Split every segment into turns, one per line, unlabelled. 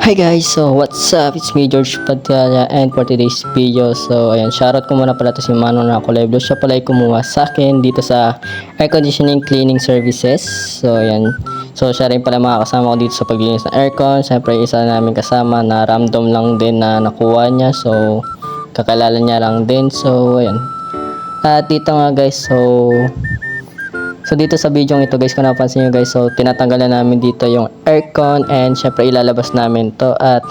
Hi guys, so what's up? It's me George Padilla and for today's video, so ayan, shoutout ko muna pala to si Mano na Kulay Blue. Siya pala ay kumuha sa akin dito sa air conditioning cleaning services. So ayan, so siya rin pala makakasama ko dito sa paglinis ng aircon. Siyempre isa namin kasama na random lang din na nakuha niya, so kakalala niya lang din. So ayan, at dito nga guys, So dito sa video ito guys, kung napansin nyo guys, so tinatanggalan namin dito yung aircon and syempre ilalabas namin to at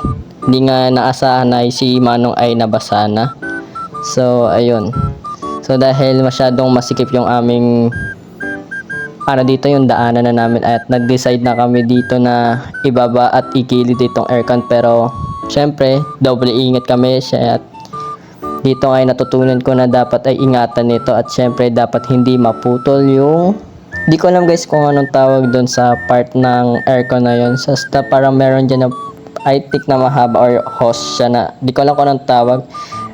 hindi nga naasahan na si Manong ay nabasa na. So ayun. So dahil masyadong masikip yung aming dito yung daanan na namin at nag-decide na kami dito na ibaba at ikilid itong aircon, pero syempre double ingat kami siya at dito ay natutunan ko na dapat ay ingatan nito at syempre dapat hindi maputol yung di ko alam guys kung anong tawag doon sa part ng aircon na yun. So parang meron dyan na I think na mahaba or hose siya na di ko alam kung anong tawag.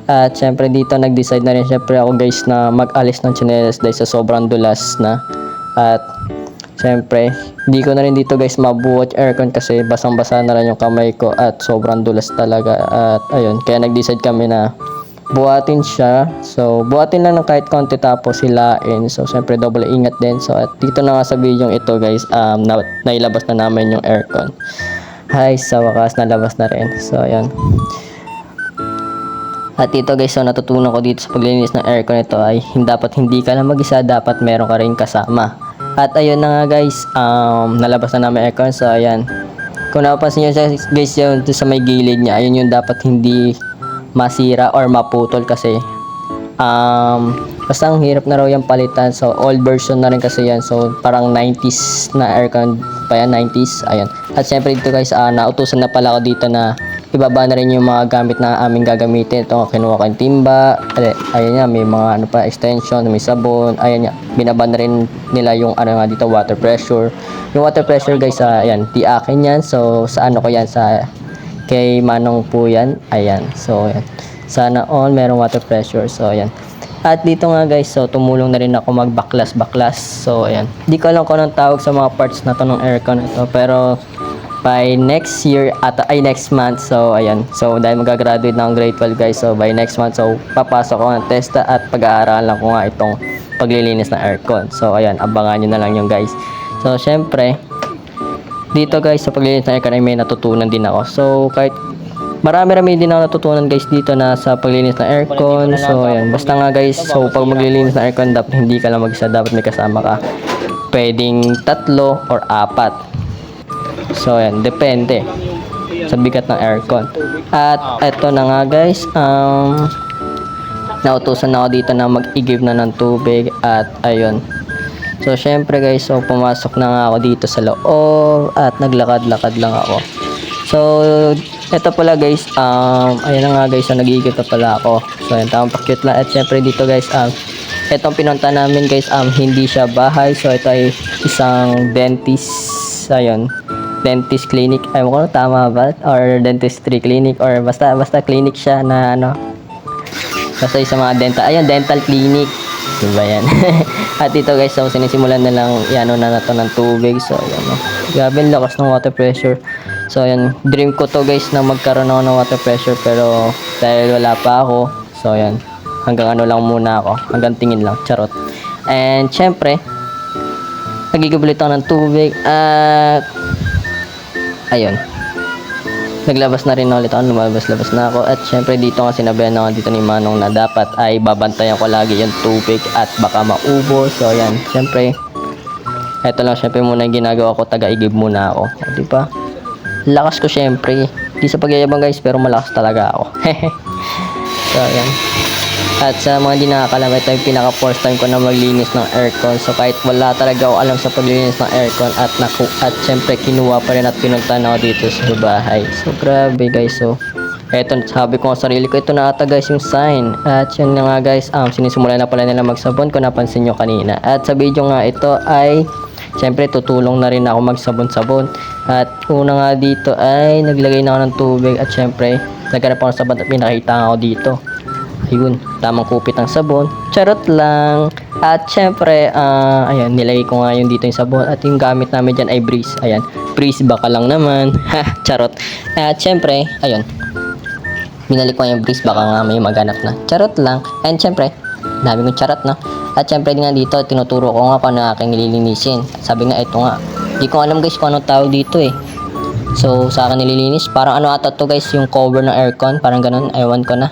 At syempre dito nag-decide na rin syempre ako guys na mag-alis ng tsinelas dahil sa sobrang dulas na. At syempre di ko na rin dito guys mabuhat aircon kasi basang-basa na rin yung kamay ko at sobrang dulas talaga. At ayun, kaya nag-decide kami na buhatin siya. So buhatin lang ng kahit konti tapos hilain. So syempre double ingat din. So at dito na nga sa video ito guys, nailabas na namin yung aircon. Hay, sa wakas nalabas na rin. So ayan. At dito guys, so natutunan ko dito sa paglinis ng aircon ito ay dapat hindi ka lang mag-isa, dapat meron ka rin kasama. At ayun na nga guys, nalabas na namin aircon. So ayan, kung napapansin nyo guys, yun sa may gilid niya, ayun yung dapat hindi masira or maputol kasi basta ang hirap na raw yung palitan. So old version na rin kasi yan, so parang 90s na aircon pa yan, 90s. Ayan. At syempre dito guys, nautusan na pala ako dito na ibaba na rin yung mga gamit na aming gagamitin. Ito kinuha ko yung timba, ayan nga, may mga extension, may sabon, ayan nga, binaba na rin nila yung nga dito, water pressure. Yung water pressure guys, ayan, di akin yan. So sa ko yan, sa kay Manong po yan. Ayan, so ayan, sana all merong water pressure. So ayan. At dito nga guys, so tumulong na rin ako magbaklas. So ayan, di ko alam kung anong tawag sa mga parts na to ng aircon ito, pero by next year next month, so ayan, so dahil magagraduate na ang grade 12 guys, so by next month, so papasok ko ng testa at pag-aaralan ko nga itong paglilinis ng aircon. So ayan, abangan nyo na lang yung guys. So syempre dito guys, sa paglilinis ng aircon ay may natutunan din ako. So kahit marami din ako natutunan guys dito na sa paglilinis ng aircon. So ayan, basta nga guys, so pag maglilinis ng aircon dapat hindi ka lang mag-isa, dapat may kasama ka. Pwedeng 3 or 4. So ayan, depende sa bigat ng aircon. At eto na nga guys, nautusan na ako dito na mag-i-give na ng tubig. At ayun, so syempre guys, so pumasok na nga ako dito sa loob at naglakad-lakad lang ako. So eto pala guys, ayun na nga guys, so nag-i-give na pala ako. So ayan, tamang pa-cute lang. At syempre dito guys, etong pinunta namin guys, hindi siya bahay. So ito ay isang dentist, ayun, dentist clinic, ay mo ko tama ba, or dentistry clinic, or basta clinic siya na basta sa mga dental, ayun, dental clinic, diba yan. At dito guys, so sinisimulan na lang na to ng tubig. So ayan, grabe lakas ng water pressure. So ayan, dream ko to guys na magkaroon ako ng water pressure, pero dahil wala pa ako, so ayan, hanggang lang muna ako, hanggang tingin lang, charot. And syempre nagigubulit ako ng tubig at ayun, naglabas na rin ulit ako, lumabas-labas na ako. At syempre dito nga sinabihan ako dito ni Manong na dapat ay babantayan ko lagi yung tubig at baka maubos. So ayan, syempre eto lang syempre muna yung ginagawa ko, taga-igib muna ako, di ba? Lakas ko syempre, di sa pagyayabang guys, pero malakas talaga ako. So ayan. At sa mga di nakakalam, ito yung pinaka first time ko na maglinis ng aircon. So kahit wala talaga ako alam sa paglinis ng aircon at syempre kinuha pa rin at pinunta na ako dito sa bahay. So grabe guys, so eto, sabi ko sa sarili ko, ito na ata guys yung sign. At yun na nga guys, sinisimulan na pala nila magsabon, kung napansin nyo kanina. At sa video nga ito ay syempre tutulong na rin ako magsabon-sabon. At una nga dito ay naglagay na ako ng tubig at syempre naghanap ako ng sabon at pinakita ako dito. Ayun, tamang kupit ng sabon. Charot lang. At syempre, ayan, nilagay ko nga yung dito yung sabon. At yung gamit namin dyan ay breeze. Ayan, breeze baka lang naman. Ha, charot. At syempre, ayun, binalik ko yung breeze, baka nga may maganap na. Charot lang. And syempre, dami kong charot, no? At syempre nga dito, tinuturo ko nga paano aking nililinisin. Sabi nga, ito nga. Di ko alam guys kung anong tawag dito eh. So, sa akin nililinis. Parang ano ata to guys, yung cover ng aircon. Parang ganun, ewan ko na.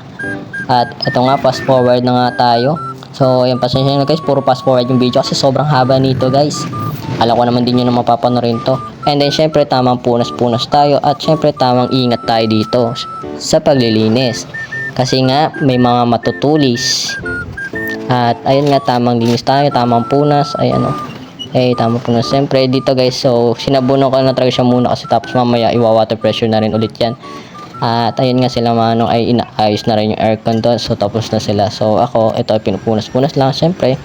At ito nga, fast forward na nga tayo. So, ayan, pasensya na guys, puro fast forward yung video kasi sobrang haba nito guys. Alam ko naman din yun na mapapanorin to. And then, syempre, tamang punas-punas tayo. At syempre, tamang ingat tayo dito sa paglilinis. Kasi nga, may mga matutulis. At, ayun nga, tamang linis tayo, tamang punas. Ay, ano, tamang punas. Syempre, dito guys, so, sinabunan ko na talaga siya muna kasi tapos mamaya, iwa-water pressure na rin ulit yan. At ayun nga sila manong ay inaayos na rin yung aircon doon. So tapos na sila. So ako, ito ay pinupunas-punas lang. Siyempre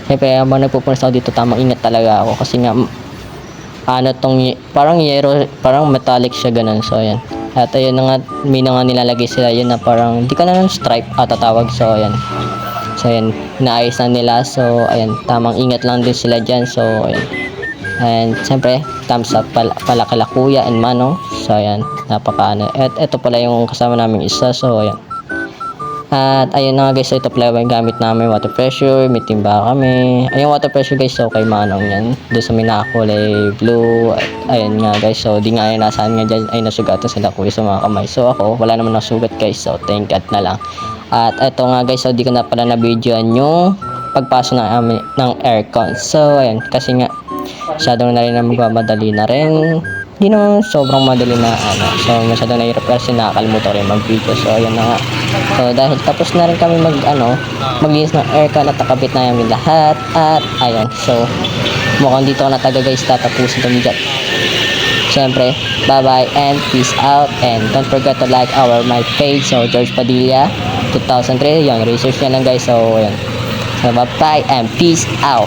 habang nagpupunas ako dito, tamang ingat talaga ako. Kasi nga, ano tong, parang yero, parang metallic siya ganun. So ayan. At ayun na nga, may na nga nilalagay sila yun na parang, di ka na ng stripe tatawag. So ayan. So ayan, naayos na nila. So ayan, tamang ingat lang din sila dyan. So ayan. And siyempre, thumbs up pala kala kuya and manong. So ayan, napakaano. At ito pala yung kasama namin isa. So ayan. At ayun na nga guys, ito pala yung gamit namin, water pressure, may timba kami. Ayun water pressure guys, so kay manong yan. Doon sa may nakakulay blue. At ayun nga guys, so di nga ay nasaan nga dyan, ay nasugatan sila kuya sa mga kamay. So ako, wala naman nasugat guys, so thank God na lang. At ito nga guys, so di ko na pala na-videoan yung pagpasok ng aircon. So ayan, kasi nga masyadong na rin na magmamadali na rin. Hindi naman sobrang madali na ano. So masyadong nahirap kasi nakakalimutan ko rin mag-video. So ayan na nga. So dahil tapos na rin kami maglinis ng aircon at nakabit na namin lahat. At ayan. So mukhang dito na taga guys tatapusin kami dyan. Siyempre, bye bye and peace out. And don't forget to like my page. So George Padilla 2003. Yung research niya lang guys. So ayan. So bye bye and peace out.